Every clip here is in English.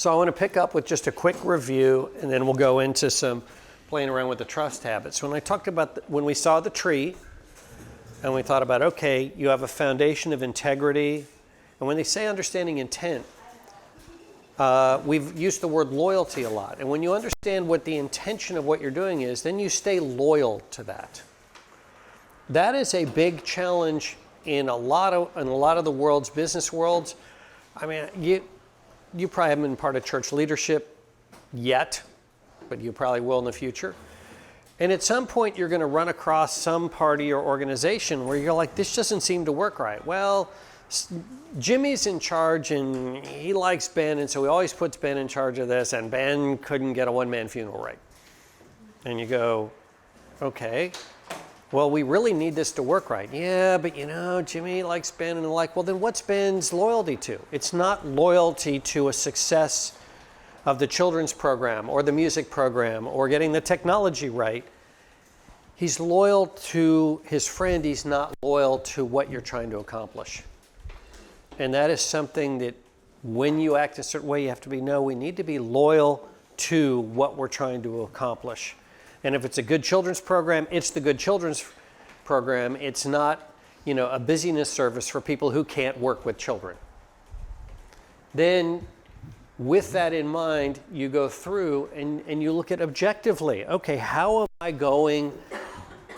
So I want to pick up with just a quick review, and then we'll go into some playing around with the trust habits. When I talked about, when we saw the tree, and we thought about, okay, you have a foundation of integrity, and when they say understanding intent, we've used the word loyalty a lot. And when you understand what the intention of what you're doing is, then you stay loyal to that. That is a big challenge in a lot of the world's business worlds. I mean, you probably haven't been part of church leadership yet, but you probably will in the future. And at some point, you're going to run across some party or organization where you're like, this doesn't seem to work right. Well, Jimmy's in charge and he likes Ben, and so he always puts Ben in charge of this, and Ben couldn't get a one-man funeral right. And you go, okay, well, we really need this to work right. Yeah, but Jimmy likes Ben, and like, well, then what's Ben's loyalty to? It's not loyalty to a success of the children's program or the music program or getting the technology right. He's loyal to his friend. He's not loyal to what you're trying to accomplish. And that is something that when you act a certain way, you have to be, no, we need to be loyal to what we're trying to accomplish. And if it's a good children's program, it's the good children's program. It's not, a busyness service for people who can't work with children. Then with that in mind, you go through and you look at objectively, okay, how am I going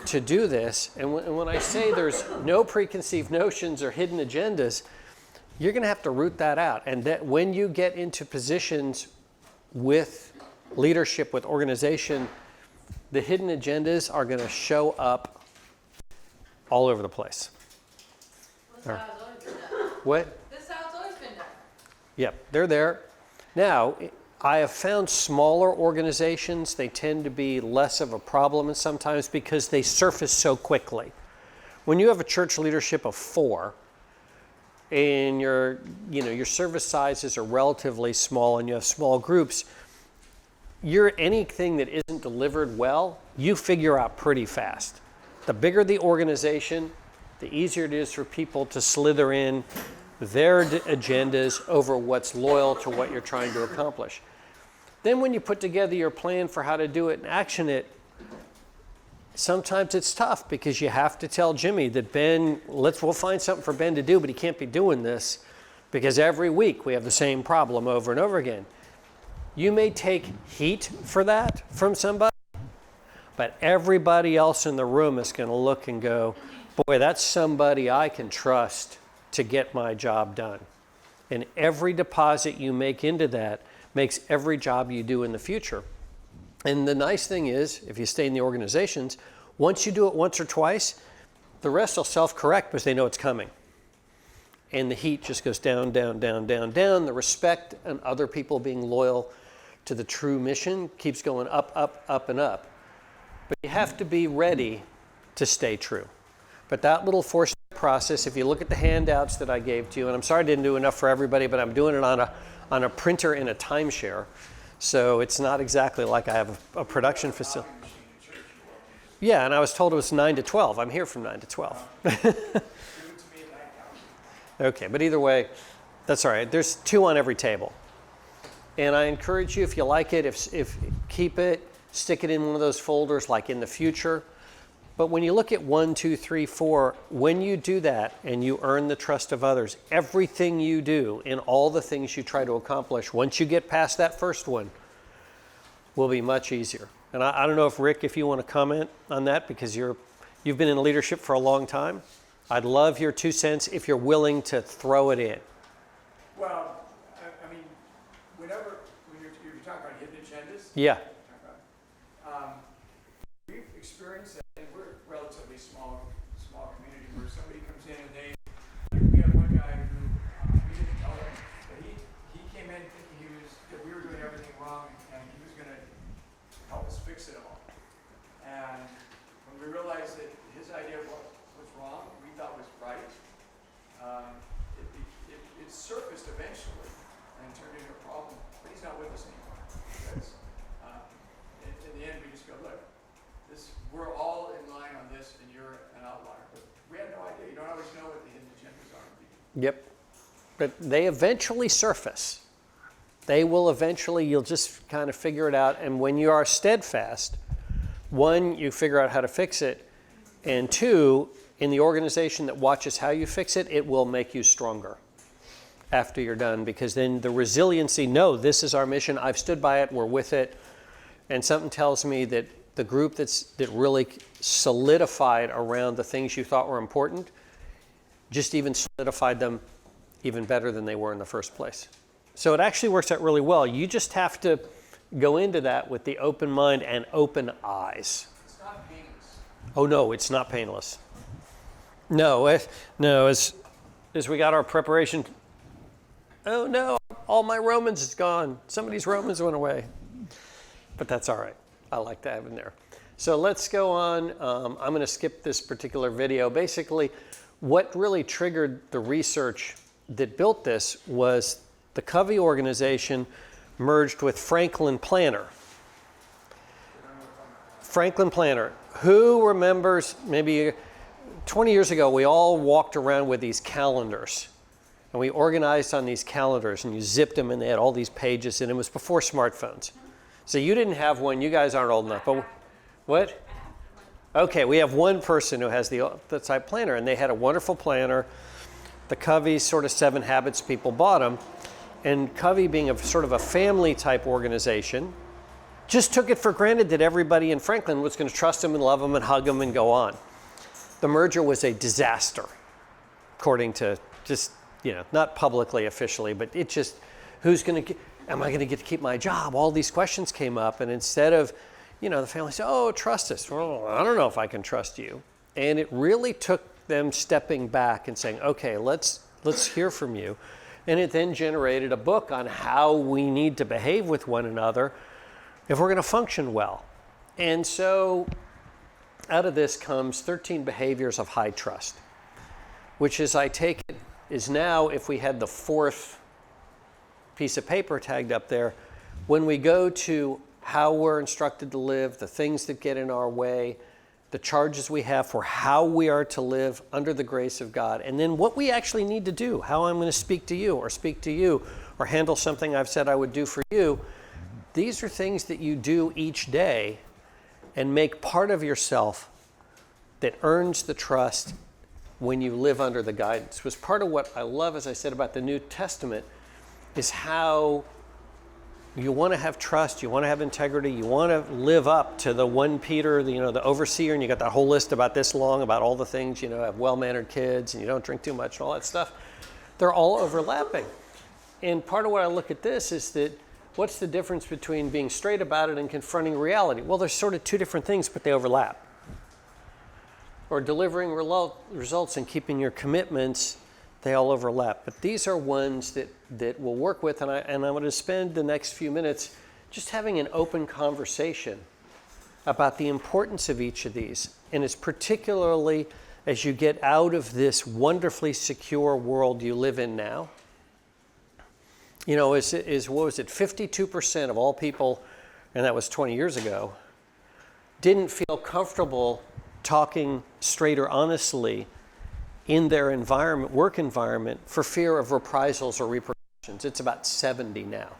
to do this? And when I say there's no preconceived notions or hidden agendas, you're going to have to root that out. And that when you get into positions with leadership, with organization, the hidden agendas are going to show up all over the place. This is how it's always been done. What? This is how it's always been done. Yep, they're there. Now, I have found smaller organizations, they tend to be less of a problem sometimes because they surface so quickly. When you have a church leadership of 4, and your service sizes are relatively small and you have small groups, anything that isn't delivered well, you figure out pretty fast. The bigger the organization, the easier it is for people to slither in their agendas over what's loyal to what you're trying to accomplish. Then when you put together your plan for how to do it and action it, sometimes it's tough because you have to tell Jimmy that we'll find something for Ben to do, but he can't be doing this because every week we have the same problem over and over again. You may take heat for that from somebody, but everybody else in the room is going to look and go, boy, that's somebody I can trust to get my job done. And every deposit you make into that makes every job you do in the future. And the nice thing is, if you stay in the organizations, once you do it once or twice, the rest will self-correct because they know it's coming. And the heat just goes down, down, down, down, down. The respect and other people being loyal to the true mission keeps going up, up, up, and up. But you have to be ready to stay true. But that little 4-step process, if you look at the handouts that I gave to you, and I'm sorry I didn't do enough for everybody, but I'm doing it on a printer in a timeshare. So it's not exactly like I have a production facility. Yeah, and I was told it was 9 to 12. I'm here from 9 to 12. Okay, but either way, that's all right. There's 2 on every table. And I encourage you, if you like it, if keep it, stick it in one of those folders like in the future. But when you look at 1, 2, 3, 4, when you do that and you earn the trust of others, everything you do in all the things you try to accomplish, once you get past that first one, will be much easier. And I don't know if Rick, if you want to comment on that, because you've been in leadership for a long time. I'd love your 2 cents if you're willing to throw it in. Well, I mean, when you're talking about hidden agendas. Yeah. We've experienced that. We're a relatively small community where somebody comes in and we had one guy who we didn't tell him, but he came in thinking that we were doing everything wrong and he was going to help us fix it all. And when we realized that his idea of what was wrong, we thought was right, it surfaced eventually and turned into a problem. But he's not with us anymore because in the end we just go, look, we're all in line on this and you're an outlier. But we had no idea. You don't always know what the hidden agendas are. Yep. But they eventually surface. They will eventually, you'll just kind of figure it out. And when you are steadfast, one, you figure out how to fix it. And two, in the organization that watches how you fix it, it will make you stronger after you're done. Because then the resiliency, no, this is our mission. I've stood by it. We're with it. And something tells me that the group that really solidified around the things you thought were important, just even solidified them even better than they were in the first place. So it actually works out really well. You just have to go into that with the open mind and open eyes. It's not painless. Oh no, it's not painless. No, as we got our preparation, oh no, all my Romans is gone. Somebody's Romans went away. But that's all right. I like to have in there. So let's go on. I'm going to skip this particular video. Basically, what really triggered the research that built this was the Covey organization merged with Franklin Planner. Franklin Planner. Who remembers, maybe 20 years ago, we all walked around with these calendars. And we organized on these calendars, and you zipped them, and they had all these pages, and it was before smartphones. So you didn't have one. You guys aren't old enough. But what? Okay, we have one person who has the type planner, and they had a wonderful planner. The Covey sort of 7 Habits people bought them. And Covey, being a sort of a family type organization, just took it for granted that everybody in Franklin was going to trust him and love him and hug him and go on. The merger was a disaster, according to just, not publicly officially, but it just, am I going to get to keep my job? All these questions came up, and instead of, the family said, oh, trust us. Well, I don't know if I can trust you. And it really took them stepping back and saying, okay, let's hear from you. And it then generated a book on how we need to behave with one another if we're going to function well. And so out of this comes 13 behaviors of high trust, which, as I take it, is now, if we had the 4th piece of paper tagged up there, when we go to how we're instructed to live, the things that get in our way, the charges we have for how we are to live under the grace of God, and then what we actually need to do, how I'm going to speak to you or handle something I've said I would do for you. These are things that you do each day and make part of yourself that earns the trust when you live under the guidance. It was part of what I love, as I said, about the New Testament, is how you want to have trust, you want to have integrity, you want to live up to the 1 Peter, the overseer, and you got that whole list about this long, about all the things, have well-mannered kids, and you don't drink too much, and all that stuff. They're all overlapping. And part of what I look at this is that, what's the difference between being straight about it and confronting reality? Well, there's sort of 2 different things, but they overlap. Or delivering results and keeping your commitments, they all overlap. But these are ones that we'll work with, and I'm going to spend the next few minutes just having an open conversation about the importance of each of these. And it's particularly as you get out of this wonderfully secure world you live in now. What was it, 52% of all people, and that was 20 years ago, didn't feel comfortable talking straight or honestly in their environment, work environment, for fear of reprisals or repercussions. It's about 70 now.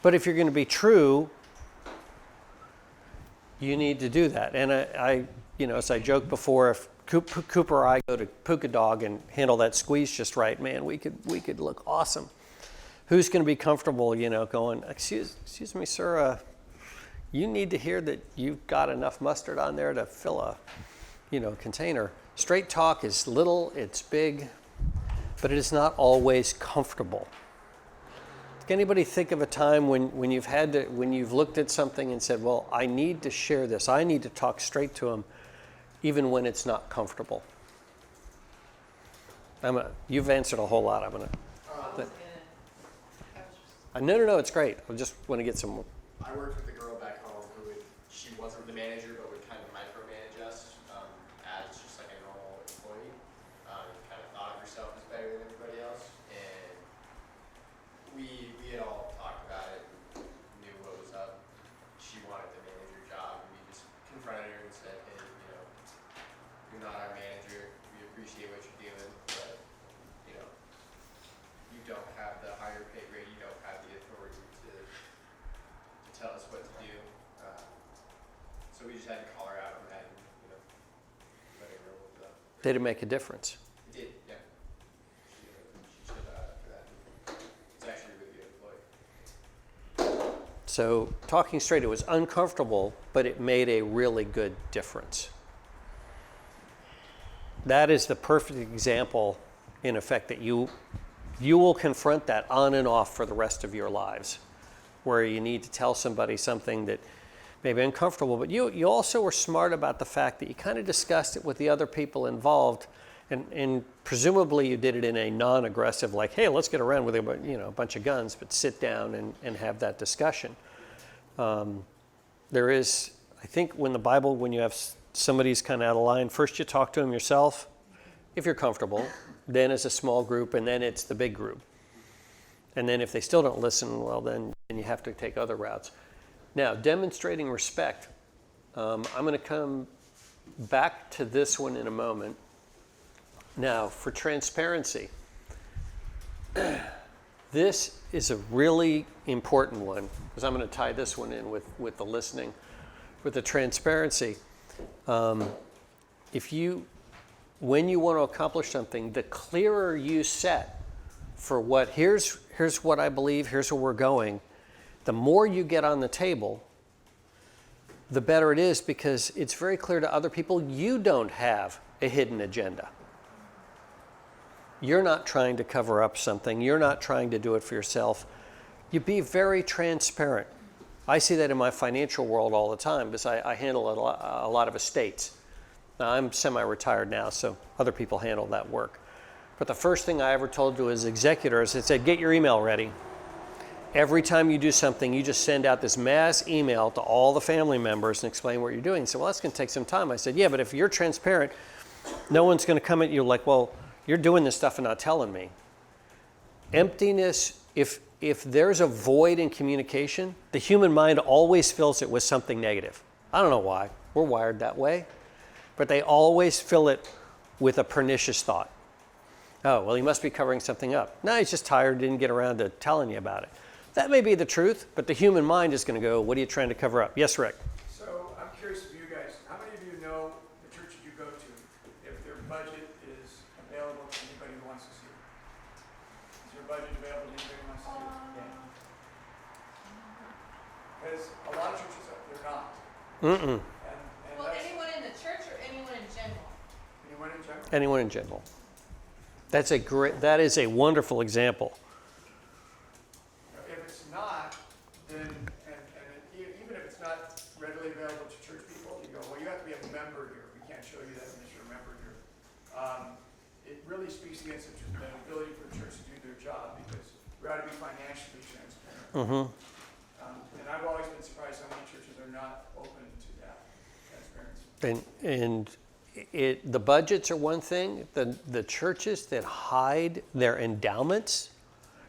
But if you're going to be true, you need to do that. And I as I joked before, if Cooper or I go to Puka Dog and handle that squeeze just right, man, we could look awesome. Who's going to be comfortable, going, excuse me, sir, you need to hear that you've got enough mustard on there to fill a, container. Straight talk is little, it's big, but it is not always comfortable. Can anybody think of a time when you've looked at something and said, well, I need to share this, I need to talk straight to them, even when it's not comfortable? You've answered a whole lot. No, it's great. I just want to get some. I worked with a girl back home she wasn't the manager, but would kind of micromanage us as just like a normal employee. Kind of thought of herself as better than everybody else, and we had all talked about it and knew what was up. She wanted the manager job, and we just confronted her and said, hey, you're not our manager. We appreciate what you're doing, but you don't have the higher pay grade. You don't So we just had to call her out on that and, letting her know what was up. Did it make a difference? It did, yeah. She stood out after that. It's actually a really good employee. So talking straight, it was uncomfortable, but it made a really good difference. That is the perfect example, in effect, that you will confront that on and off for the rest of your lives, where you need to tell somebody something that may be uncomfortable, but you also were smart about the fact that you kind of discussed it with the other people involved, and presumably you did it in a non-aggressive, like, hey, let's get around with a bunch of guns, but sit down and have that discussion. There is, I think, when the Bible, when you have somebody's kind of out of line, first you talk to them yourself, if you're comfortable, then as a small group, and then it's the big group. And then if they still don't listen, well, then you have to take other routes. Now, demonstrating respect. I'm going to come back to this one in a moment. Now, for transparency, this is a really important one, because I'm going to tie this one in with the listening. With the transparency, when you want to accomplish something, the clearer you set for here's what I believe, here's where we're going, the more you get on the table, the better it is, because it's very clear to other people you don't have a hidden agenda. You're not trying to cover up something. You're not trying to do it for yourself. You be very transparent. I see that in my financial world all the time, because I handle a lot of estates. Now, I'm semi-retired now, so other people handle that work. But the first thing I ever told to his executors, I said, get your email ready. Every time you do something, you just send out this mass email to all the family members and explain what you're doing. He said, well, that's going to take some time. I said, yeah, but if you're transparent, no one's going to come at you like, well, you're doing this stuff and not telling me. Emptiness, if there's a void in communication, the human mind always fills it with something negative. I don't know why. We're wired that way. But they always fill it with a pernicious thought. Oh, well, he must be covering something up. No, he's just tired, didn't get around to telling you about it. That may be the truth, but the human mind is going to go, what are you trying to cover up? Yes, Rick? So I'm curious of you guys, how many of you know the churches you go to, if their budget is available to anybody who wants to see it? Is your budget available to anybody who wants to see it? Because a lot of churches, they're not. Mm-mm. And Well, that's anyone in the church or anyone in general? anyone in general. Anyone in general. That is a wonderful example. If it's not, then, even if it's not readily available to church people, you go, well, you have to be a member here. We can't show you that unless you're a member here. It really speaks against the ability for the church to do their job, because we ought to be financially transparent. Mm-hmm. And I've always been surprised how many churches are not open to that transparency. And the budgets are one thing. The churches that hide their endowments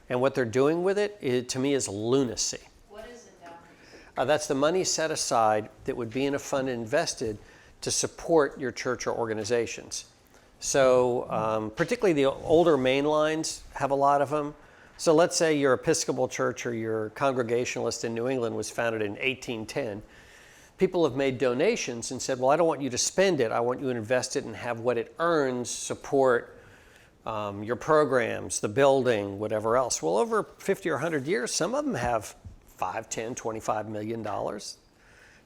and what they're doing with it, to me, is lunacy. What is endowment? That's the money set aside that would be in a fund invested to support your church or organizations. So particularly the older main lines have a lot of them. So let's say your Episcopal church or your Congregationalist in New England was founded in 1810. People have made donations and said, well, I don't want you to spend it. I want you to invest it and have what it earns support your programs, the building, whatever else. Well, over 50 or 100 years, some of them have $5, $10, $25 million.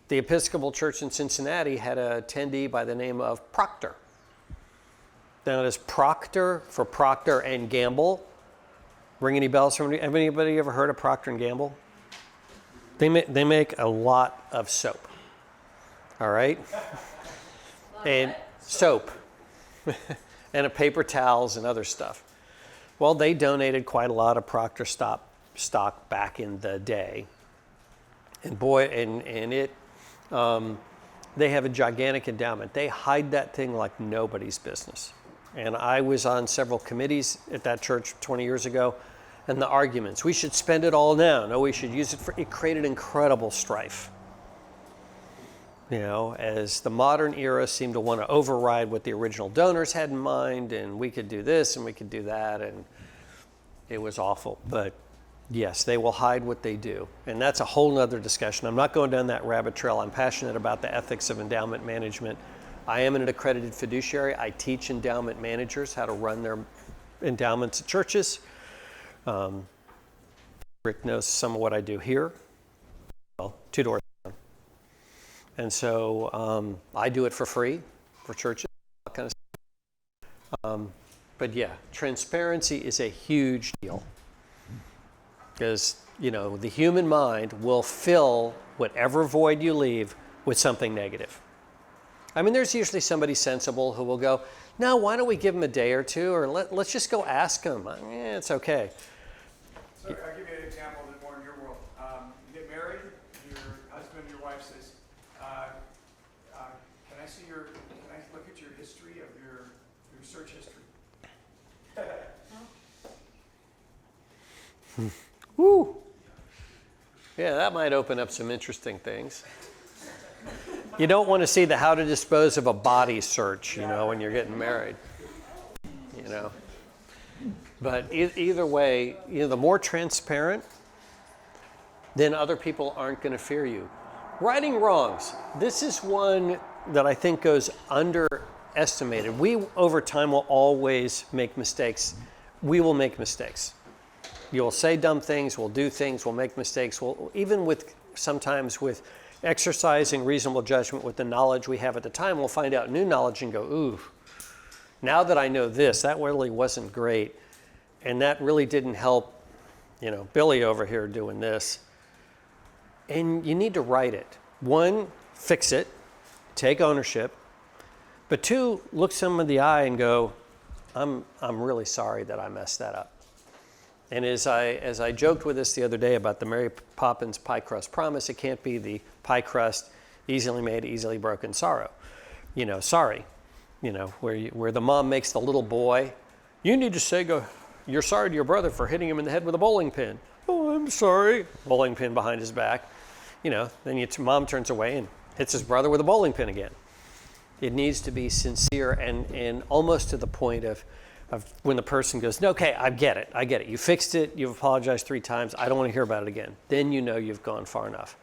The Episcopal Church in Cincinnati had a attendee by the name of Proctor. Now, does Proctor for Procter and Gamble ring any bells? Have anybody ever heard of Procter and Gamble? They make a lot of soap. All right? And soap. And paper towels and other stuff. Well, they donated quite a lot of Procter stock back in the day. And boy, they have a gigantic endowment. They hide that thing like nobody's business. And I was on several committees at that church 20 years ago, and the arguments, we should spend it all now. No, we should use it it created incredible strife. You know, as the modern era seemed to want to override what the original donors had in mind, and we could do this and we could do that, and it was awful. But Yes, they will hide what they do. And that's a whole nother discussion. I'm not going down that rabbit trail. I'm passionate about the ethics of endowment management. I am an accredited fiduciary. I teach endowment managers how to run their endowments at churches. Rick knows some of what I do here. Well, 2 doors down. And so I do it for free for churches, that kind of stuff. But yeah, transparency is a huge deal. Because, the human mind will fill whatever void you leave with something negative. I mean, there's usually somebody sensible who will go, no, why don't we give them a day or two, or let's just go ask them. It's okay. So I'll give you an example of it more in your world. You get married, your husband, your wife says, can I look at your history of your search history? Woo! Yeah, that might open up some interesting things. You don't want to see the how to dispose of a body search, when you're getting married. But either way, the more transparent, then other people aren't going to fear you. Righting wrongs. This is one that I think goes underestimated. We, over time, will always make mistakes. We will make mistakes. You'll say dumb things, we'll do things, we'll make mistakes. Even sometimes with exercising reasonable judgment with the knowledge we have at the time, we'll find out new knowledge and go, ooh, now that I know this, that really wasn't great. And that really didn't help, Billy over here doing this. And you need to write it. 1, fix it, take ownership. But 2, look someone in the eye and go, I'm really sorry that I messed that up. And as I joked with us the other day about the Mary Poppins pie crust promise, it can't be the pie crust, easily made, easily broken sorrow. Sorry. Where the mom makes the little boy, you need to say, you're sorry to your brother for hitting him in the head with a bowling pin. Oh, I'm sorry. Bowling pin behind his back. Then your mom turns away and hits his brother with a bowling pin again. It needs to be sincere and almost to the point of when the person goes, no, okay, I get it. You fixed it, you've apologized 3 times, I don't want to hear about it again. Then you've gone far enough.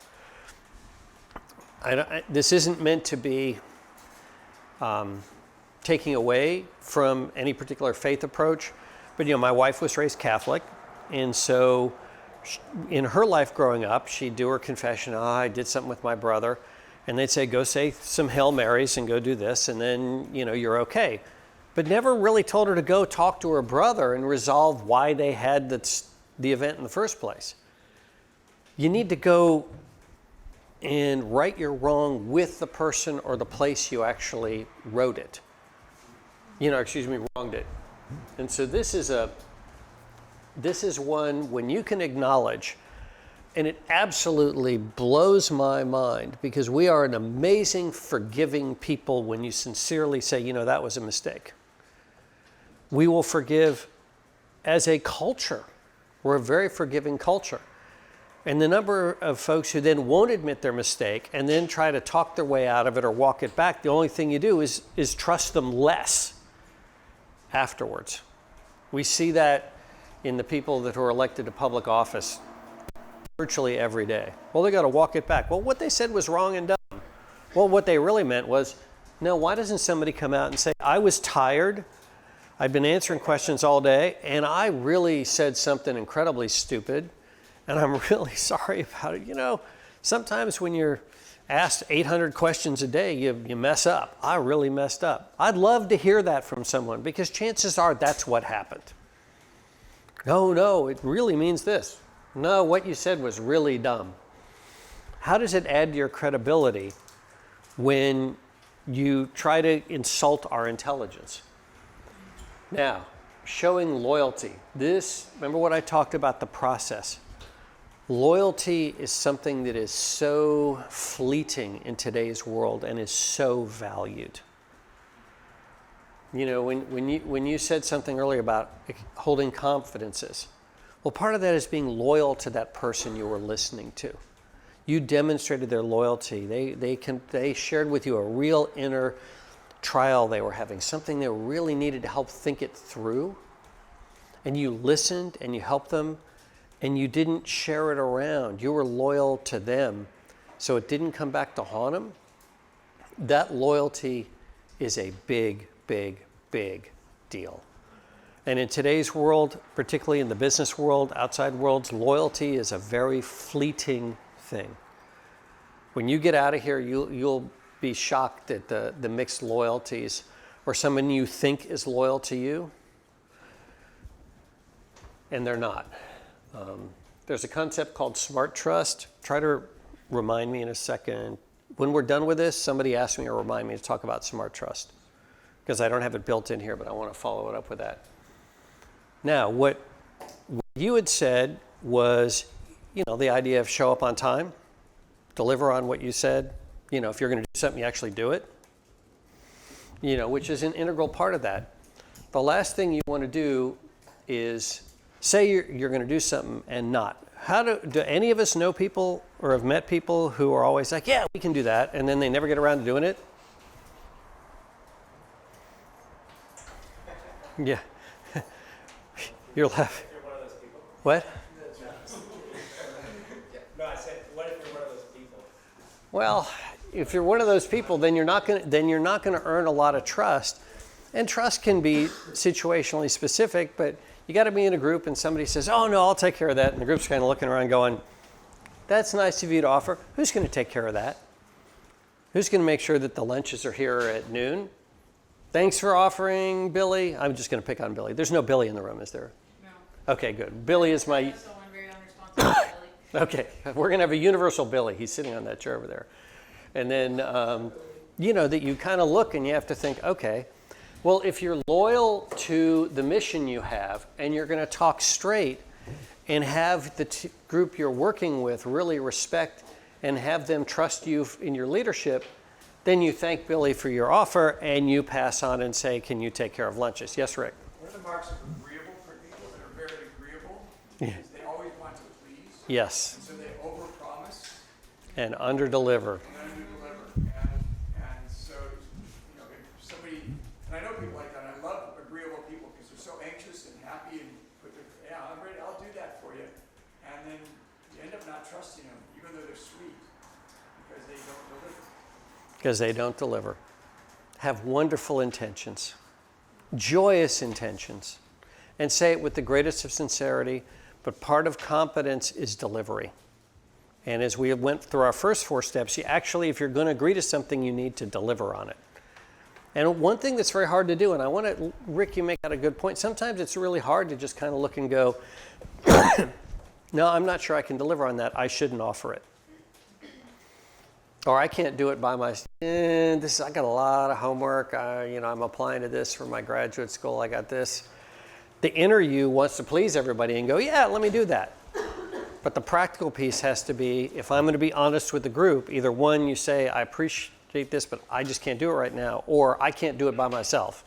This isn't meant to be taking away from any particular faith approach, but my wife was raised Catholic, and so in her life growing up, she'd do her confession, I did something with my brother, and they'd say, go say some Hail Marys and go do this, and then, you're okay. But never really told her to go talk to her brother and resolve why they had the event in the first place. You need to go and right your wrong with the person or the place you actually wrote it. Wronged it. And so this is one when you can acknowledge, and it absolutely blows my mind because we are an amazing forgiving people when you sincerely say, that was a mistake. We will forgive as a culture. We're a very forgiving culture. And the number of folks who then won't admit their mistake and then try to talk their way out of it or walk it back, the only thing you do is trust them less afterwards. We see that in the people that are elected to public office virtually every day. Well, they got to walk it back. Well, what they said was wrong and dumb. Well, what they really meant was, no, why doesn't somebody come out and say, I was tired, I've been answering questions all day, and I really said something incredibly stupid, and I'm really sorry about it. Sometimes when you're asked 800 questions a day, you mess up. I really messed up. I'd love to hear that from someone because chances are that's what happened. No, it really means this. No, what you said was really dumb. How does it add to your credibility when you try to insult our intelligence? Now, showing loyalty. Remember what I talked about, the process. Loyalty is something that is so fleeting in today's world and is so valued. When you said something earlier about holding confidences, well, part of that is being loyal to that person you were listening to. You demonstrated their loyalty. They shared with you a real inner trial they were having, something they really needed to help think it through. And you listened and you helped them. and you didn't share it around. You were loyal to them, so it didn't come back to haunt them. That loyalty is a big, big, big deal. And in today's world, particularly in the business world, outside worlds, loyalty is a very fleeting thing. When you get out of here, you'll be shocked at the mixed loyalties, or someone you think is loyal to you, and they're not. There's a concept called smart trust. Try to remind me in a second. When we're done with this, somebody ask me or remind me to talk about smart trust, because I don't have it built in here, but I want to follow it up with that. Now, what you had said was, the idea of show up on time, deliver on what you said. If you're going to do something, you actually do it, which is an integral part of that. The last thing you want to do is say you're going to do something and not. Do any of us know people or have met people who are always like, yeah, we can do that, and then they never get around to doing it? Yeah. You're laughing. You're one of those people. What? No, I said, what if you're one of those people? Well, if you're one of those people, then you're not going to earn a lot of trust. And trust can be situationally specific, but you got to be in a group and somebody says, oh no, I'll take care of that. And the group's kind of looking around going, that's nice of you to offer. Who's going to take care of that? Who's going to make sure that the lunches are here at noon? Thanks for offering, Billy. I'm just going to pick on Billy. There's no Billy in the room, is there? No. Okay, good. Billy is my... That's someone very unresponsible, Billy. Okay, we're going to have a universal Billy. He's sitting on that chair over there. And then, that you kind of look and you have to think, okay, well, if you're loyal to the mission you have and you're going to talk straight and have the group you're working with really respect and have them trust you in your leadership, then you thank Billy for your offer and you pass on and say, can you take care of lunches? Yes, Rick? One of the marks of agreeable for people that are very agreeable Yeah. is they always want to please. Yes. And so they overpromise And underdeliver. and underdeliver. And so, if somebody, and I know people like that, and I love agreeable people because they're so anxious and happy and I'm ready, I'll do that for you. And then you end up not trusting them, even though they're sweet, because they don't deliver. Because they don't deliver. Have wonderful intentions, joyous intentions, and say it with the greatest of sincerity, but part of competence is delivery. And as we went through our first 4 steps, if you're going to agree to something, you need to deliver on it. And one thing that's very hard to do, and Rick, you make that a good point, sometimes it's really hard to just kind of look and go, no, I'm not sure I can deliver on that, I shouldn't offer it. Or I can't do it by myself. I got a lot of homework. I'm applying to this for my graduate school. I got this. The inner you wants to please everybody and go, yeah, let me do that. But the practical piece has to be, if I'm going to be honest with the group, either one, you say, I appreciate this, but I just can't do it right now. Or I can't do it by myself.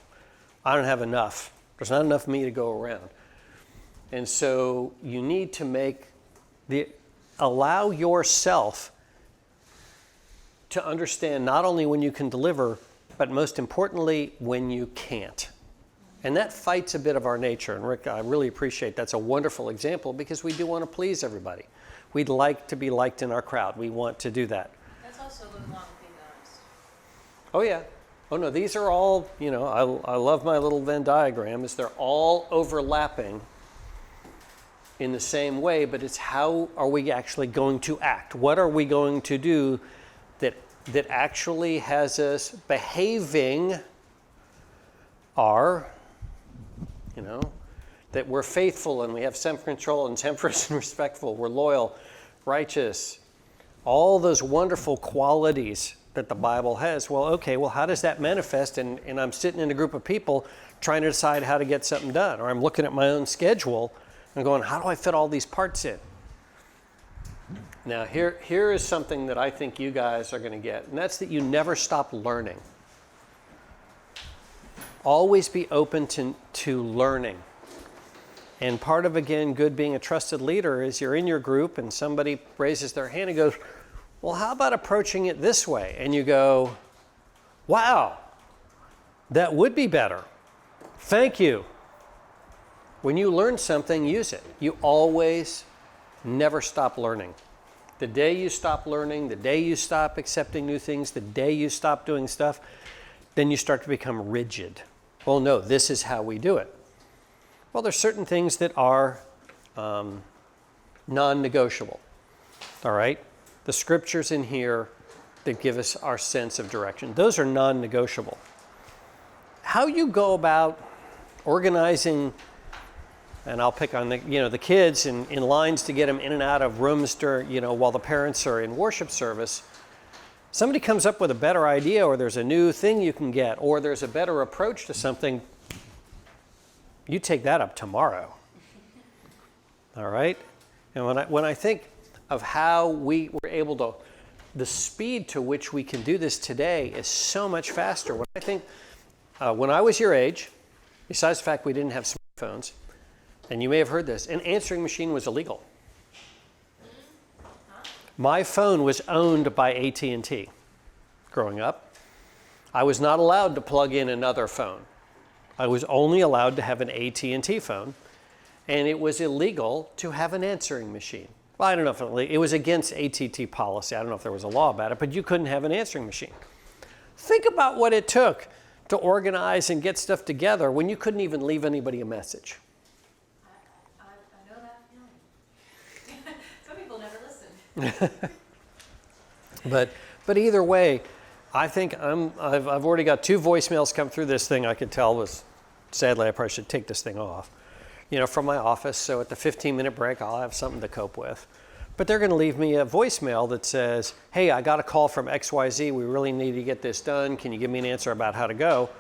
I don't have enough. There's not enough me to go around. And so you need to allow yourself to understand not only when you can deliver, but most importantly, when you can't. And that fights a bit of our nature. And Rick, I really appreciate that's a wonderful example because we do want to please everybody. We'd like to be liked in our crowd. We want to do that. That's also living long and being honest. Oh yeah. Oh no, these are all, I love my little Venn diagram, is they're all overlapping in the same way, but it's how are we actually going to act? What are we going to do that actually has us behaving that we're faithful and we have self-control and temperance and respectful, we're loyal, righteous, all those wonderful qualities that the Bible has. Well, how does that manifest? And I'm sitting in a group of people trying to decide how to get something done, or I'm looking at my own schedule and going, how do I fit all these parts in? Now, here is something that I think you guys are going to get, and that's that you never stop learning. Always be open to learning. And part of, again, good being a trusted leader is you're in your group and somebody raises their hand and goes, well, how about approaching it this way? And you go, wow, that would be better. Thank you. When you learn something, use it. You always never stop learning. The day you stop learning, the day you stop accepting new things, the day you stop doing stuff, then you start to become rigid. Well, no, this is how we do it. Well, there's certain things that are non-negotiable, all right? The scriptures in here that give us our sense of direction, those are non-negotiable. How you go about organizing, and I'll pick on the kids in lines to get them in and out of rooms while the parents are in worship service. Somebody comes up with a better idea, or there's a new thing you can get, or there's a better approach to something, you take that up tomorrow. All right? And when I think of how we were able to, the speed to which we can do this today is so much faster. When I think, when I was your age, besides the fact we didn't have smartphones, and you may have heard this, an answering machine was illegal. My phone was owned by AT&T growing up. I was not allowed to plug in another phone. I was only allowed to have an AT&T phone, and it was illegal to have an answering machine. Well, I don't know if it was against AT&T policy. I don't know if there was a law about it, but you couldn't have an answering machine. Think about what it took to organize and get stuff together when you couldn't even leave anybody a message. I know that feeling. Some people never listen. But either way, I think I've already got 2 voicemails come through this thing. I could tell was, sadly, I probably should take this thing off, from my office. So at the 15-minute break, I'll have something to cope with. But they're going to leave me a voicemail that says, hey, I got a call from XYZ. We really need to get this done. Can you give me an answer about how to go?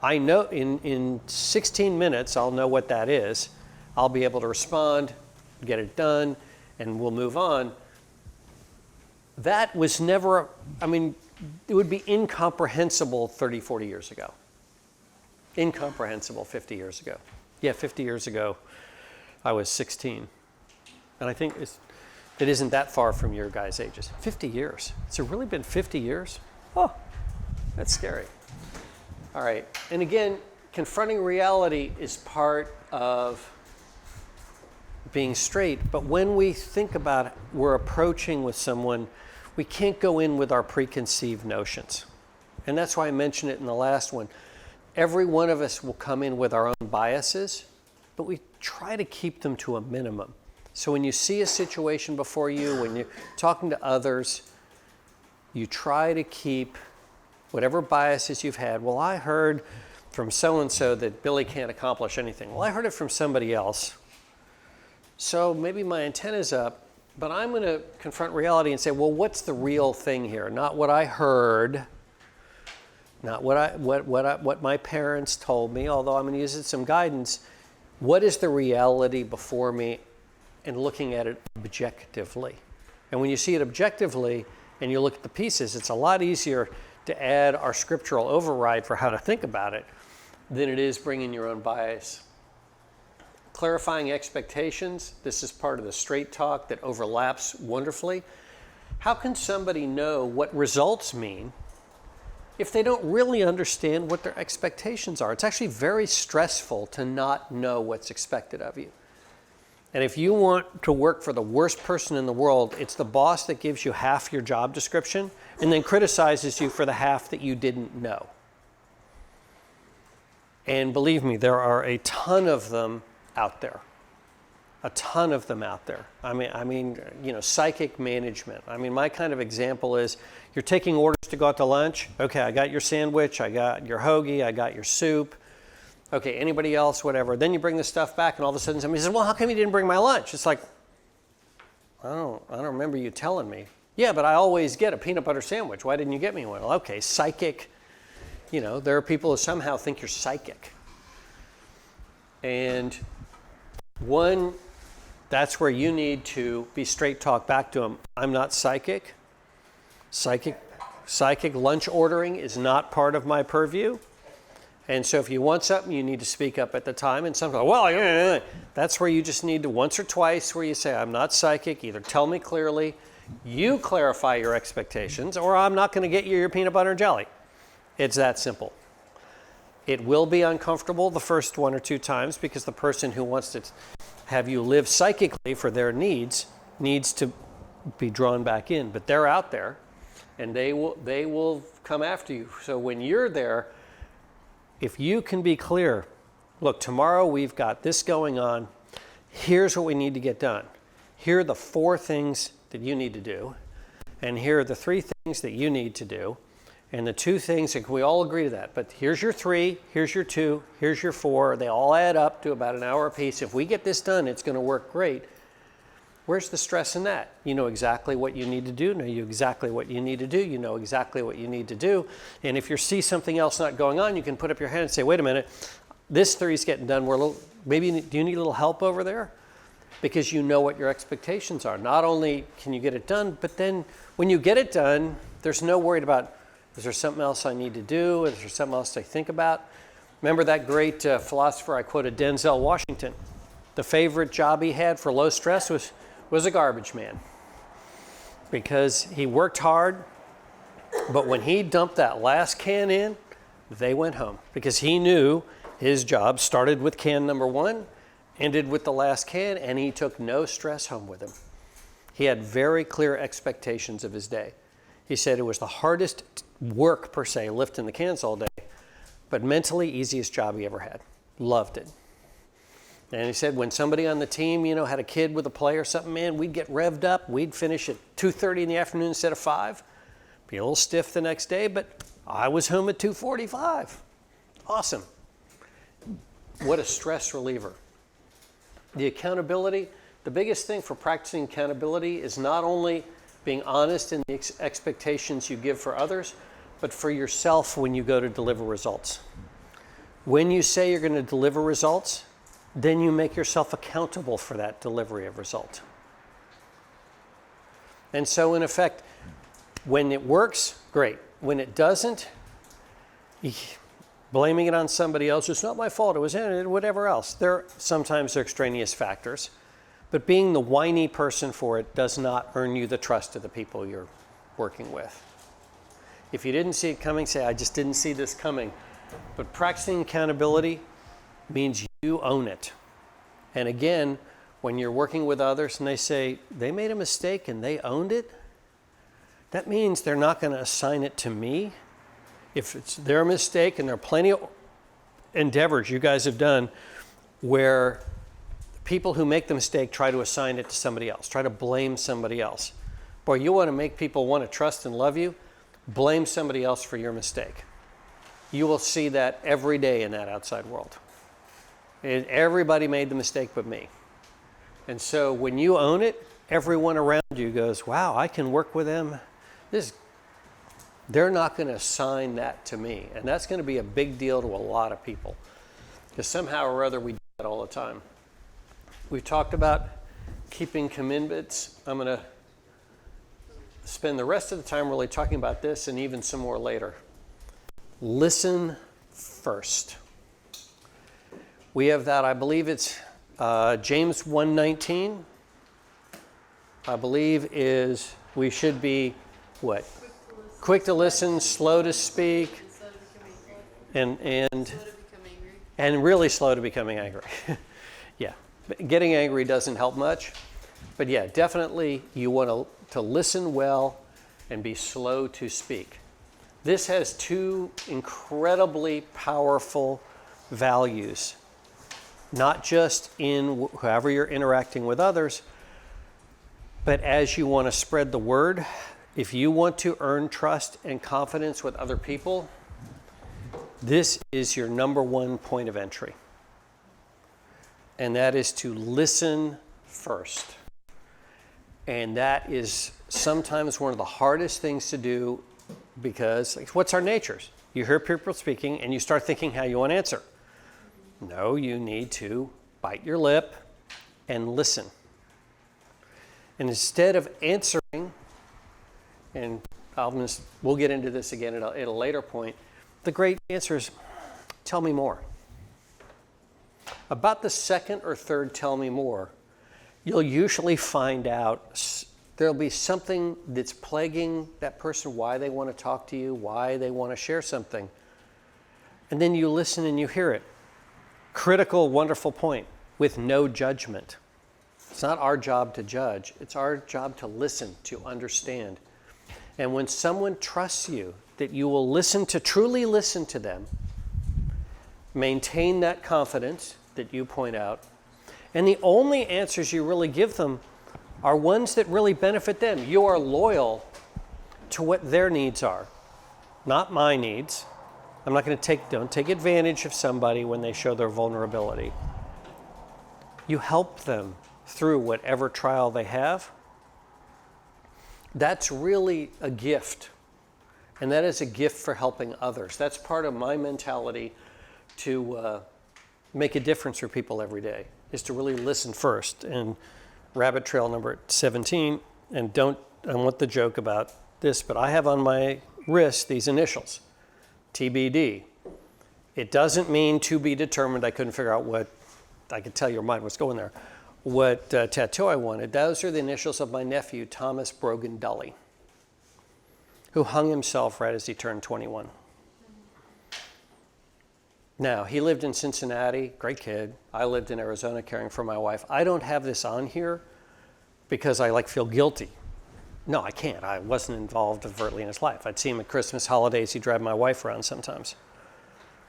I know in 16 minutes, I'll know what that is. I'll be able to respond, get it done, and we'll move on. That was never, it would be incomprehensible 30, 40 years ago. Incomprehensible 50 years ago. Yeah, 50 years ago, I was 16. And I think it isn't that far from your guys' ages. 50 years. Has it really been 50 years? Oh, that's scary. All right. And again, confronting reality is part of being straight. But when we think about it, we're approaching with someone, we can't go in with our preconceived notions. And that's why I mentioned it in the last one. Every one of us will come in with our own biases, but we try to keep them to a minimum. So when you see a situation before you, when you're talking to others, you try to keep whatever biases you've had. Well, I heard from so-and-so that Billy can't accomplish anything. Well, I heard it from somebody else. So maybe my antenna's up, but I'm going to confront reality and say, well, what's the real thing here? Not what I heard, not what my parents told me, although I'm going to use it some guidance. What is the reality before me? And looking at it objectively. And when you see it objectively and you look at the pieces, it's a lot easier to add our scriptural override for how to think about it than it is bringing your own bias. Clarifying expectations. This is part of the straight talk that overlaps wonderfully. How can somebody know what results mean if they don't really understand what their expectations are? It's actually very stressful to not know what's expected of you. And if you want to work for the worst person in the world, it's the boss that gives you half your job description and then criticizes you for the half that you didn't know. And believe me, there are a ton of them out there. A ton of them out there. Psychic management. My kind of example is you're taking orders to go out to lunch. Okay, I got your sandwich, I got your hoagie, I got your soup. Okay, anybody else, whatever. Then you bring the stuff back and all of a sudden somebody says, well, how come you didn't bring my lunch? It's like, I don't remember you telling me. Yeah, but I always get a peanut butter sandwich. Why didn't you get me one? Well, okay, psychic. There are people who somehow think you're psychic. And one, that's where you need to be straight talk back to them. I'm not psychic. Psychic lunch ordering is not part of my purview. And so if you want something, you need to speak up at the time. And some go, well, that's where you just need to once or twice where you say, I'm not psychic. Either tell me clearly, you clarify your expectations, or I'm not going to get you your peanut butter and jelly. It's that simple. It will be uncomfortable the first 1 or 2 times because the person who wants to have you live psychically for their needs needs to be drawn back in, but they're out there and they will come after you. So when you're there, if you can be clear, look, tomorrow we've got this going on. Here's what we need to get done. Here are the 4 things that you need to do. And here are the 3 things that you need to do. And the 2 things, and we all agree to that. But here's your 3, here's your 2, here's your 4. They all add up to about an hour apiece. If we get this done, it's going to work great. Where's the stress in that? You know exactly what you need to do. Know you exactly what you need to do. You know exactly what you need to do. And if you see something else not going on, you can put up your hand and say, wait a minute, this 3 is getting done. Maybe do you need a little help over there? Because you know what your expectations are. Not only can you get it done, but then when you get it done, there's no worried about, is there something else I need to do? Is there something else to think about? Remember that great philosopher I quoted, Denzel Washington. The favorite job he had for low stress was a garbage man, because he worked hard, but when he dumped that last can in, they went home, because he knew his job started with can number 1, ended with the last can, and he took no stress home with him. He had very clear expectations of his day. He said it was the hardest work, per se, lifting the cans all day, but mentally easiest job he ever had. Loved it. And he said when somebody on the team, had a kid with a play or something, man, we'd get revved up. We'd finish at 2:30 in the afternoon instead of 5. Be a little stiff the next day, but I was home at 2:45. Awesome. What a stress reliever. The accountability, the biggest thing for practicing accountability is not only being honest in the expectations you give for others, but for yourself when you go to deliver results. When you say you're going to deliver results, then you make yourself accountable for that delivery of result. And so in effect, when it works, great. When it doesn't, blaming it on somebody else, it's not my fault, it was whatever else. Sometimes they're extraneous factors, but being the whiny person for it does not earn you the trust of the people you're working with. If you didn't see it coming, say, I just didn't see this coming. But practicing accountability means you own it. And again, when you're working with others and they say they made a mistake and they owned it, that means they're not going to assign it to me. If it's their mistake, and there are plenty of endeavors you guys have done where people who make the mistake try to assign it to somebody else, try to blame somebody else. Boy, you want to make people want to trust and love you, blame somebody else for your mistake. You will see that every day in that outside world. Everybody made the mistake but me. And so when you own it, everyone around you goes, wow, I can work with them. They're not going to assign that to me. And that's going to be a big deal to a lot of people. Because somehow or other we do that all the time. We've talked about keeping commitments. I'm going to spend the rest of the time really talking about this and even some more later. Listen first. We have that, I believe it's James 1:19. I believe is we should be what? Quick to listen, slow to speak, and really slow to becoming angry. Yeah, getting angry doesn't help much, but yeah, definitely you want to listen well and be slow to speak. This has 2 incredibly powerful values, not just in however you're interacting with others, but as you want to spread the word. If you want to earn trust and confidence with other people, this is your number 1 point of entry. And that is to listen first. And that is sometimes one of the hardest things to do, because what's our natures? You hear people speaking and you start thinking how you want to answer. No, you need to bite your lip and listen. And instead of answering, and we'll get into this again at a later point, the great answer is, tell me more. About the second or third tell me more, you'll usually find out there'll be something that's plaguing that person, why they want to talk to you, why they want to share something. And then you listen and you hear it. Critical, wonderful point, with no judgment. It's not our job to judge. It's our job to listen, to understand. And when someone trusts you, that you will truly listen to them, maintain that confidence that you point out, and the only answers you really give them are ones that really benefit them. You are loyal to what their needs are, not my needs. I'm not going to don't take advantage of somebody when they show their vulnerability. You help them through whatever trial they have. That's really a gift. And that is a gift for helping others. That's part of my mentality to make a difference for people every day, is to really listen first. And rabbit trail number 17, and I want the joke about this, but I have on my wrist these initials, TBD. It doesn't mean to be determined. I couldn't figure out what, I could tell your mind what's going there, what tattoo I wanted. Those are the initials of my nephew, Thomas Brogan Dully, who hung himself right as he turned 21. Now, he lived in Cincinnati, great kid. I lived in Arizona caring for my wife. I don't have this on here because I feel guilty. No, I can't. I wasn't involved overtly in his life. I'd see him at Christmas holidays. He'd drive my wife around sometimes.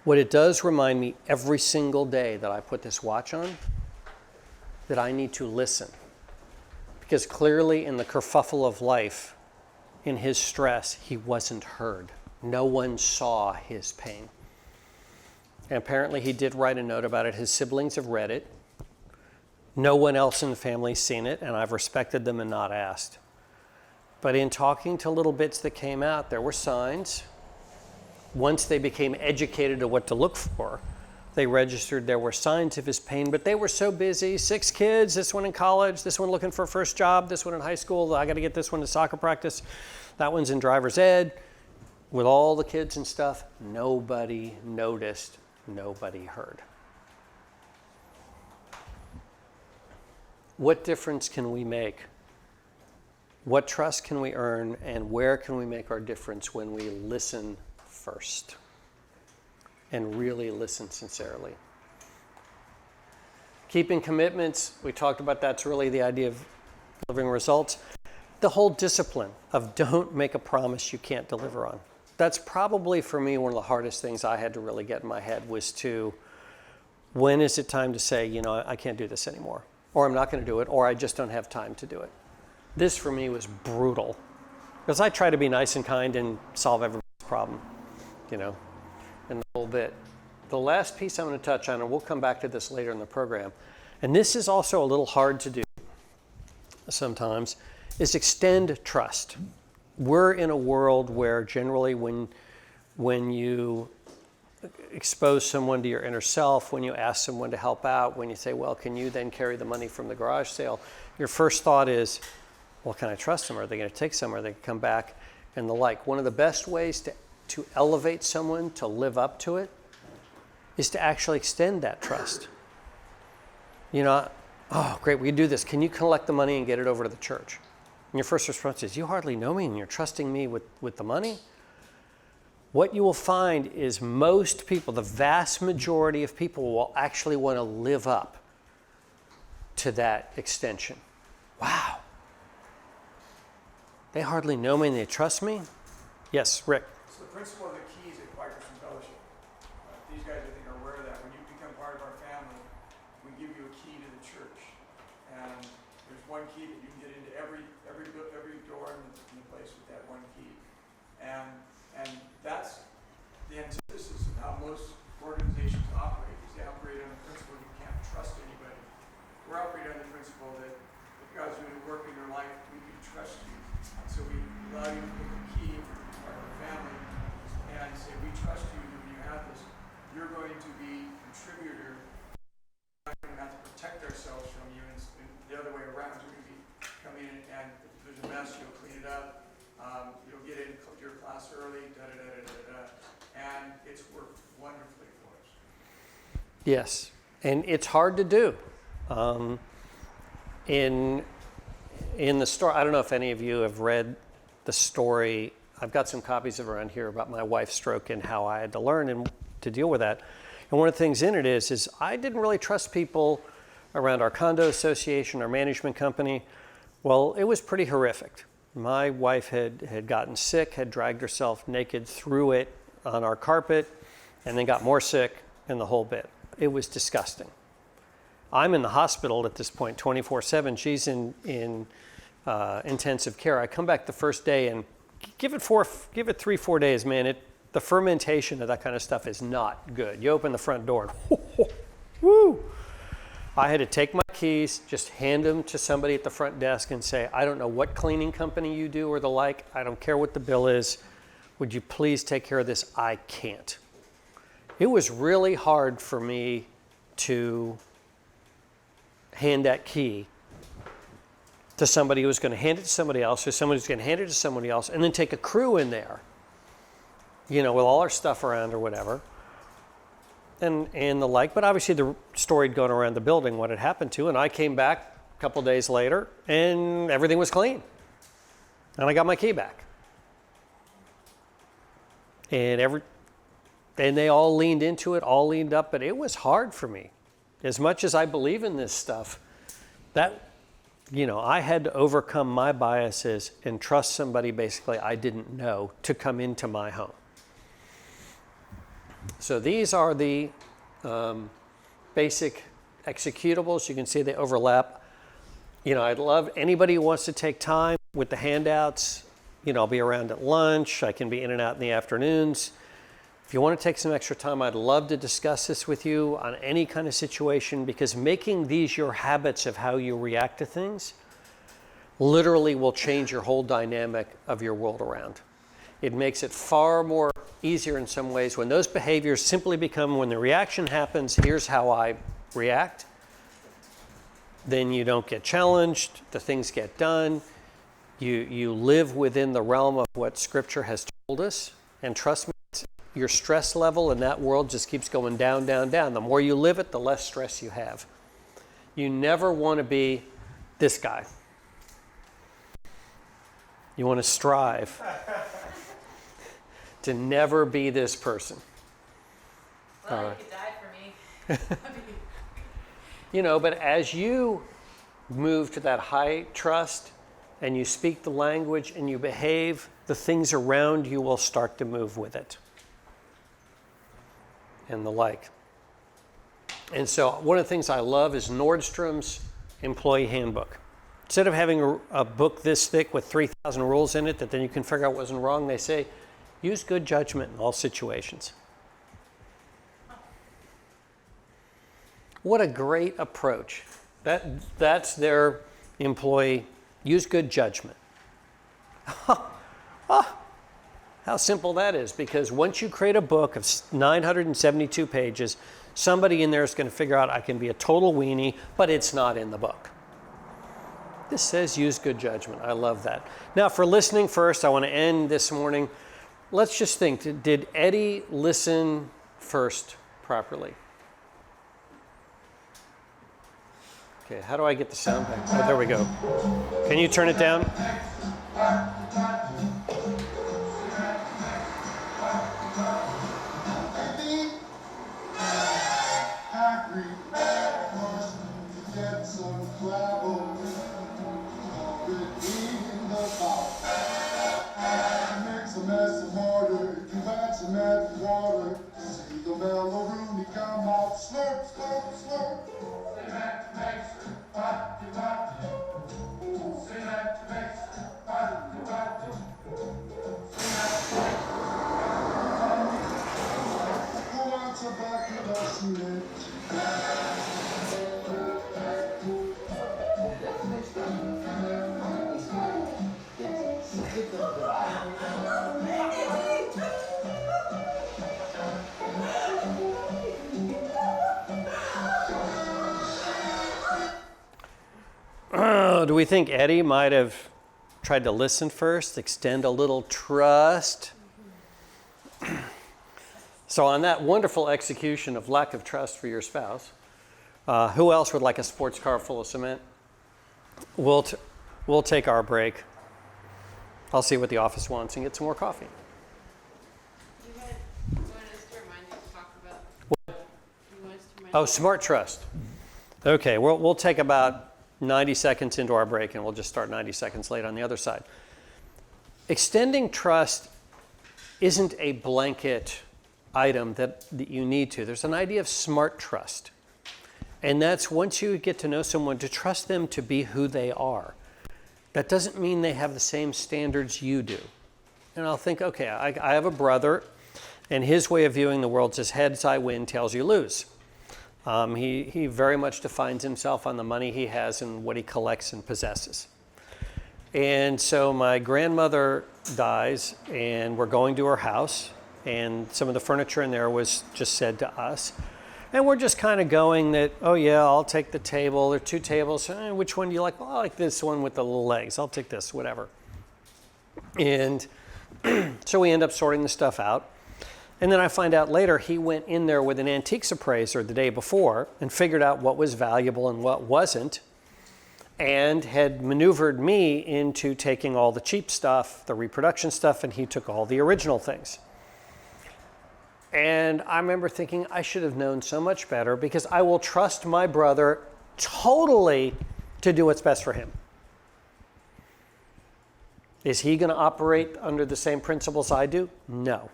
What it does remind me every single day that I put this watch on, that I need to listen. Because clearly in the kerfuffle of life, in his stress, he wasn't heard. No one saw his pain. And apparently he did write a note about it. His siblings have read it. No one else in the family's seen it, and I've respected them and not asked. But in talking to little bits that came out, there were signs. Once they became educated of what to look for, they registered there were signs of his pain, but they were so busy. 6 kids, this one in college, this one looking for a first job, this one in high school, I got to get this one to soccer practice, that one's in driver's ed. With all the kids and stuff, nobody noticed, nobody heard. What difference can we make? What trust can we earn, and where can we make our difference when we listen first and really listen sincerely? Keeping commitments, we talked about that's really the idea of delivering results. The whole discipline of don't make a promise you can't deliver on. That's probably for me one of the hardest things I had to really get in my head was to, when is it time to say, I can't do this anymore, or I'm not going to do it, or I just don't have time to do it. This for me was brutal because I try to be nice and kind and solve everybody's problem, and the whole bit. The last piece I'm going to touch on, and we'll come back to this later in the program, and this is also a little hard to do sometimes, is extend trust. We're in a world where generally when you expose someone to your inner self, when you ask someone to help out, when you say, well, can you then carry the money from the garage sale, your first thought is, well, can I trust them? Are they going to take some? Are they going to come back? And the like. One of the best ways to elevate someone, to live up to it, is to actually extend that trust. Oh, great, we can do this. Can you collect the money and get it over to the church? And your first response is, you hardly know me and you're trusting me with the money? What you will find is most people, the vast majority of people, will actually want to live up to that extension. Wow. They hardly know me and they trust me? Yes, Rick. So the principle of the keys at Quiet Christian Fellowship. These guys, I think, are aware of that. When you become part of our family, we give you a key to the church. And there's one key that you can get into every door in the place with that one key. And that's the antithesis of how most organizations operate, is they operate on the principle you can't trust anybody. We're operating on the principle that if God's doing a work in your life, we can trust you. So we allow you to pick a key for part of the family and say, we trust you that when you have this, you're going to be a contributor. We're not going to have to protect ourselves from you, and the other way around. You're going to be coming in, and if there's a mess, you'll clean it up. You'll get in your class early, and it's worked wonderfully for us. Yes, and it's hard to do. In the story, I don't know if any of you have read the story. I've got some copies of it around here about my wife's stroke and how I had to learn and to deal with that. And one of the things in it is I didn't really trust people around our condo association, our management company. Well, it was pretty horrific. My wife had gotten sick, had dragged herself naked through it on our carpet, and then got more sick and the whole bit. It was disgusting. I'm in the hospital at this point 24/7. She's in intensive care. I come back the first day, and give it 3-4 days, man. The fermentation of that kind of stuff is not good. You open the front door, and whoo! I had to take my keys, just hand them to somebody at the front desk and say, I don't know what cleaning company you do or the like. I don't care what the bill is. Would you please take care of this? I can't. It was really hard for me to hand that key to somebody who was going to hand it to somebody else, or somebody who's going to hand it to somebody else, and then take a crew in there, with all our stuff around or whatever. And the like, but obviously the story had gone around the building, what had happened to, and I came back a couple days later, and everything was clean. And I got my key back. And they all leaned into it, all leaned up, but it was hard for me. As much as I believe in this stuff, I had to overcome my biases and trust somebody basically I didn't know to come into my home. So these are the basic executables. You can see they overlap. I'd love anybody who wants to take time with the handouts. I'll be around at lunch. I can be in and out in the afternoons. If you want to take some extra time, I'd love to discuss this with you on any kind of situation, because making these your habits of how you react to things literally will change your whole dynamic of your world around. It makes it far more easier in some ways when those behaviors simply become, when the reaction happens, here's how I react. Then you don't get challenged, the things get done. You live within the realm of what Scripture has told us. And trust me, your stress level in that world just keeps going down, down, down. The more you live it, the less stress you have. You never want to be this guy. You want to strive to never be this person. Well, you could die for me. But as you move to that high trust and you speak the language and you behave, the things around you will start to move with it. And the like. And so one of the things I love is Nordstrom's employee handbook. Instead of having a book this thick with 3,000 rules in it that then you can figure out what wasn't wrong, they say, use good judgment in all situations. What a great approach. That's their employee. Use good judgment. How simple that is, because once you create a book of 972 pages, somebody in there is going to figure out I can be a total weenie, but it's not in the book. This says use good judgment. I love that. Now, for listening first, I want to end this morning. Let's just think, did Eddie listen first properly? Okay, how do I get the sound back? Oh, there we go. Can you turn it down? Do we think Eddie might have tried to listen first, extend a little trust? So on that wonderful execution of lack of trust for your spouse, who else would like a sports car full of cement? We'll take our I'll see what the office wants and get some more coffee. You wanted us to remind you to talk about. Oh, smart trust. Okay, we'll take about 90 seconds into our break, and we'll just start 90 seconds late on the other side. Extending trust isn't a blanket item that you need to. There's an idea of smart trust. And that's once you get to know someone, to trust them to be who they are. That doesn't mean they have the same standards you do. And I'll think, okay, I have a brother, and his way of viewing the world says, heads I win, tails you lose. He very much defines himself on the money he has and what he collects and possesses. And so my grandmother dies, and we're going to her house, and some of the furniture in there was just said to us. And we're just kind of going that, oh yeah, I'll take the table. There are 2 tables. Which one do you like? Well, I like this one with the little legs. I'll take this, whatever. And so we end up sorting the stuff out. And then I find out later he went in there with an antiques appraiser the day before and figured out what was valuable and what wasn't, and had maneuvered me into taking all the cheap stuff, the reproduction stuff, and he took all the original things. And I remember thinking I should have known so much better, because I will trust my brother totally to do what's best for him. Is he going to operate under the same principles I do? No.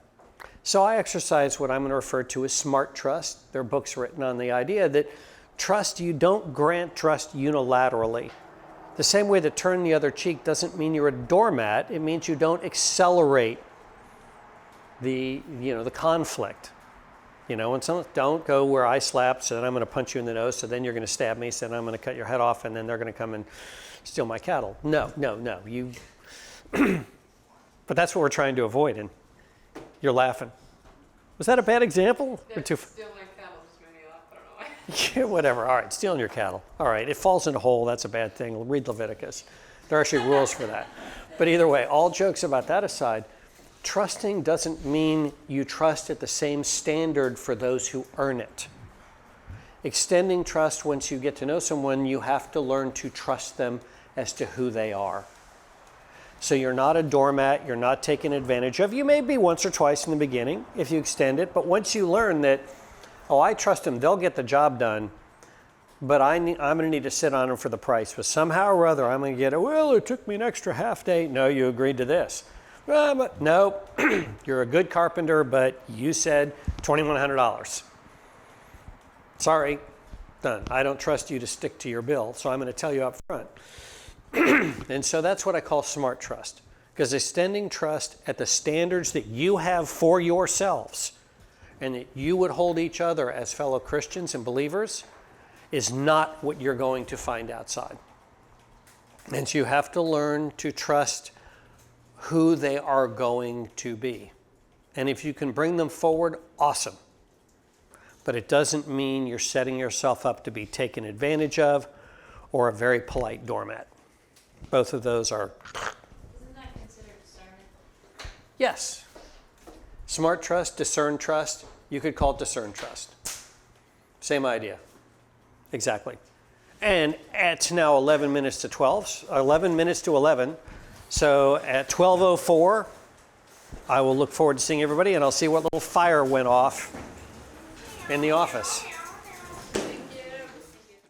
So I exercise what I'm going to refer to as smart trust. There are books written on the idea that trust, you don't grant trust unilaterally. The same way that turn the other cheek doesn't mean you're a doormat. It means you don't accelerate the conflict. When someone, don't go where I slapped, so then I'm going to punch you in the nose, so then you're going to stab me, so then I'm going to cut your head off, and then they're going to come and steal my cattle. No. You. But that's what we're trying to avoid, and you're laughing. Was that a bad example? Steal my cattle just made me laugh. I don't know why. Yeah, whatever. All right, stealing your cattle. All right, it falls in a hole. That's a bad thing. Read Leviticus. There are actually rules for that. But either way, all jokes about that aside, trusting doesn't mean you trust at the same standard for those who earn it. Extending trust, once you get to know someone, you have to learn to trust them as to who they are. So you're not a doormat, you're not taken advantage of. You may be once or twice in the beginning if you extend it, but once you learn that, oh, I trust them, they'll get the job done, but I'm going to need to sit on them for the price. But somehow or other, I'm going to get it, well, it took me an extra half day. No, you agreed to this. No, you're a good carpenter, but you said $2,100. Sorry, done. I don't trust you to stick to your bill, so I'm going to tell you up front. And so that's what I call smart trust, because extending trust at the standards that you have for yourselves and that you would hold each other as fellow Christians and believers is not what you're going to find outside. And so you have to learn to trust who they are going to be. And if you can bring them forward, awesome. But it doesn't mean you're setting yourself up to be taken advantage of or a very polite doormat. Both of those are. Isn't that considered discernment? Yes. Smart trust, discern trust. You could call it discern trust. Same idea. Exactly. And it's now 11 minutes to 12, 11 minutes to 11. So at 12:04, I will look forward to seeing everybody, and I'll see what little fire went off in the office.